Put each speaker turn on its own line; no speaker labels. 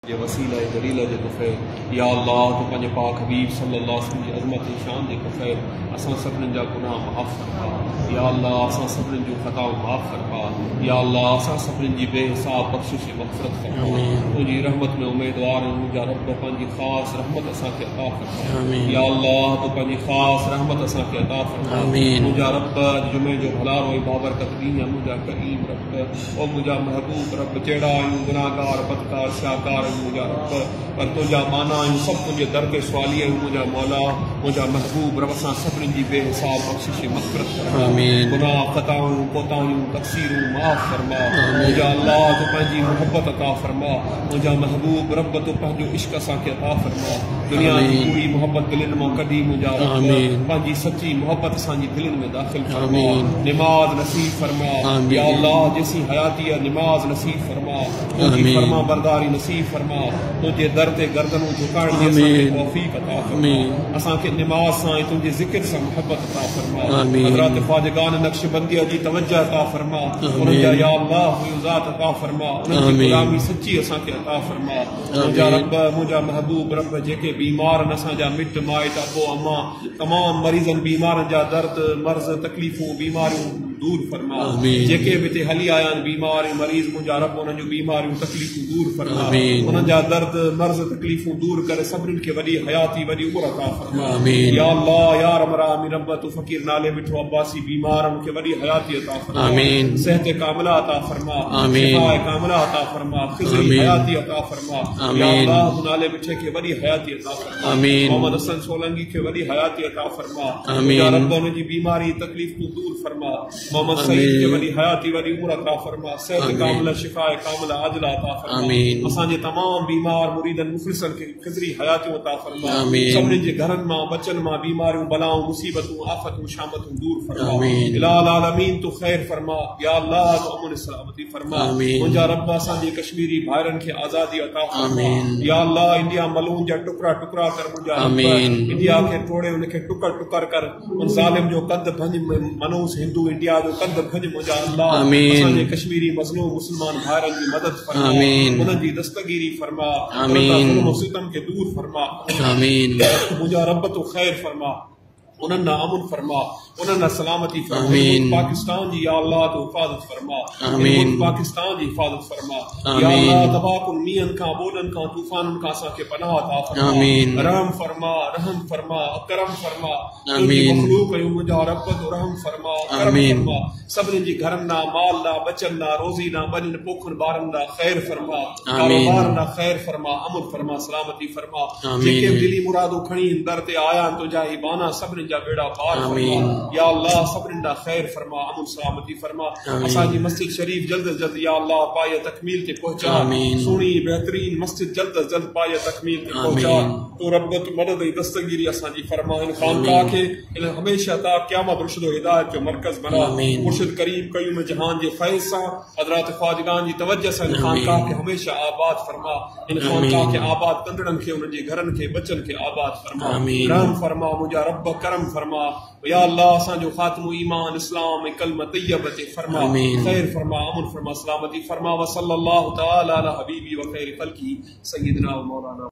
ये वसीला दलील जे कुफे या अल्लाह तो पंहिंजे पाक हबीब सल्लल्लाहु अलैहि वसल्लम जी अज़मत शान जे कुफे असां सभिनीनि जा गुनाह माफ़ फरमा या अल्लाह असां सभिनीनि जूं ख़ताऊं माफ़ फरमा या अल्लाह असां सभिनीनि जी बेहिसाब बख़्शिश मग़फ़िरत फरमा तुंहिंजी रहमत में उम्मीदवार आहियूं मुंहिंजा रब पंहिंजी ख़ासि रहमत असांखे अता फरमा या अल्लाह तो पंहिंजी ख़ासि रहमत असांखे अता फरमा मुंहिंजा रब जुमे जो भलारो ऐं बाबरकत ॾींहुं मुंहिंजा करीम रब ओ मुंहिंजा महबूब रब जहिड़ा आहियूं गुनाहगार बदकार शाहकार मुझा रब पर तुझा माना आहियूं सभु तुंहिंजे दर ते सवाली आहियूं मुंहिंजा मौला मुंहिंजा महबूब रब सां सभिनीनि जी बेहिसाब बख़्शिश मग़फ़िरत फरमा गुनाह ख़ताऊं कोताहियूं तक़सीरूं माफ़ फरमा मुंहिंजा अल्लाह तो पंहिंजी मोहब्बत अता फरमा मुंहिंजा महबूब रब तो पंहिंजो इश्क असांखे अता फरमा दुनिया जी पूरी मोहब्बत दिलनि मां कढी मुंहिंजा रब पंहिंजी सची मोहब्बत असांजी दिलनि में दाख़िल फरमा निमाज़ नसीब फरमा या अल्लाह जैसी हयाती निमाज़ नसीब फरमा तुंहिंजी फरमा बरदारी नसीब फरमा तुझे दर ते गर्दनूं झुकाइण जी असांखे तौफ़ीक़ अता फरमा असांखे निमाज़ सां ऐं तुंहिंजे ज़िक्र सां मोहब्बत अता फरमा हज़रत ख़्वाजगान नक्शबंदी जी तवज्जो अता फरमा उन्हनि जा या अल्लाह फ़यूज़ात अता फरमा उन्हनि जी ग़ुलामी सच्ची असांखे अता फरमा मुंहिंजा रब मुंहिंजा महबूब रब जेके बीमार आहिनि असांजा मिट माइट अबो अम्मा तमामु मरीज़नि बीमारनि जा दर्द मर्ज़ तकलीफ़ूं बीमारियूं दूर फरमा जेके बि हिते हली आया आहिनि बीमार मरीज़ मुंहिंजा रब उन्हनि जूं बीमारियूं तकलीफ़ूं दूर फरमा उन्हनि जा दर्द मर्ज़ तकलीफ़ूं दूर करे सभिनीनि खे वॾी हयाती वॾी उमिरि अता फरमा या अल्लाह या रमरामी रब तू फ़क़ीर नाले मिठो अब्बासी बीमार उनखे वॾी हयाती अता फरमा सेहत कामिला अता फरमा शिफ़ा कामिला अता फरमा ख़िज़री हयाती अता फरमा या अल्लाह तू नाले मिठे खे वॾी हयाती अता फरमा मोहम्मद हसन सोलंगी खे वॾी हयाती अता फरमा या रब उन जी बीमारी तकलीफ़ूं दूर फरमा मोहम्मद सईद के वली हयाती वली उम्र अता फरमा सेहत कामिला शिफा कामिला आजिला अता फरमा असांजे तमाम बीमार मुरीदन मुखलिसन के ख़िज़री हयाती अता फरमा सभिनी जे घरन मां बचन मां बीमारियों बलाओं मुसीबतों आफतों शामतों दूर फरमा इलाल आलमीन तो खैर फरमा या अल्लाह तो अमन सलामती फरमा मुंहिंजा रब असांजे कश्मीरी भाइरन के आज़ादी अता फरमा या अल्लाह इंडिया मलून जा टुकड़ा टुकड़ा कर मुंहिंजा रब इंडिया के तोड़े उनके टुकर टुकर कर उन ज़ालिम जो कद भंज मनूस हिंदू इंडिया जो कंद भंज मुंहिंजा अल्लाह असांजे कश्मीरी मज़लूम मुस्लमान भाइरनि जी मदद फरमा उन्हनि जी दस्तगीरी फरमा ज़ुल्म सितम के दूर फरमा मुंहिंजा रब तो खैर फरमा उन्हनि ना अमन फरमा उन्हनि ना सलामती फरमा पाकिस्तान जी या अल्लाह तो हिफाज़त फरमा पाकिस्तान जी हिफाज़त फरमा या अल्लाह तबाकुन मीअन का बोलन का तूफानन का असांखे पनाह अता फरमा रहम फरमा करम फरमा तुंहिंजी मखलूक आहियूं मुंहिंजा रब तो रहम फरमा करम फरमा सभिनी जी घरनि ना माल ना बचन ना रोज़ी ना बनिन पोखन ॿारनि ना खैर फरमा कारोबार ना खैर फरमा अमन फरमा सलामती फरमा जेके दिली मुरादूं खणी दर ते आया तुंहिंजा ही बाना सभिनी जा बेड़ा पार फरमा या अल्लाह सभिनी दा खैर फरमा अमन सलामती फरमा असांजी मस्जिद शरीफ जल्द अज जल्द या अल्लाह पाए तकमील ते पहुंचा सुणी बेहतरीन मस्जिद जल्द अज जल्द पाए तकमील ते पहुंचा तो रब तो मदद ऐं दस्तगीरी असांजी फरमा इन खानकाह खे इन हमेशा ता क़यामत रुशद हिदायत जो मरकज़ बना मुर्शिद करीम क़यूम जहान जे फैज़ सां हज़रत ख़्वाजगान जी तवज्जो सां इन खानकाह खे हमेशा आबाद फरमा इन खानकाह खे आबाद कंदड़नि खे उन्हनि जे घरनि खे बचनि खे आबाद फरमा रहम फरमा मुंहिंजा रब करम फरमा या अल्लाह असांजो ख़ात्मो ईमान इस्लाम ऐं कलम तय्यब ते फरमा खैर फरमा अमन फरमा सलामती फरमा व सल्लल्लाहु तआला अला हबीबी व खैर ख़ल्क़ी सय्यदना व मौलाना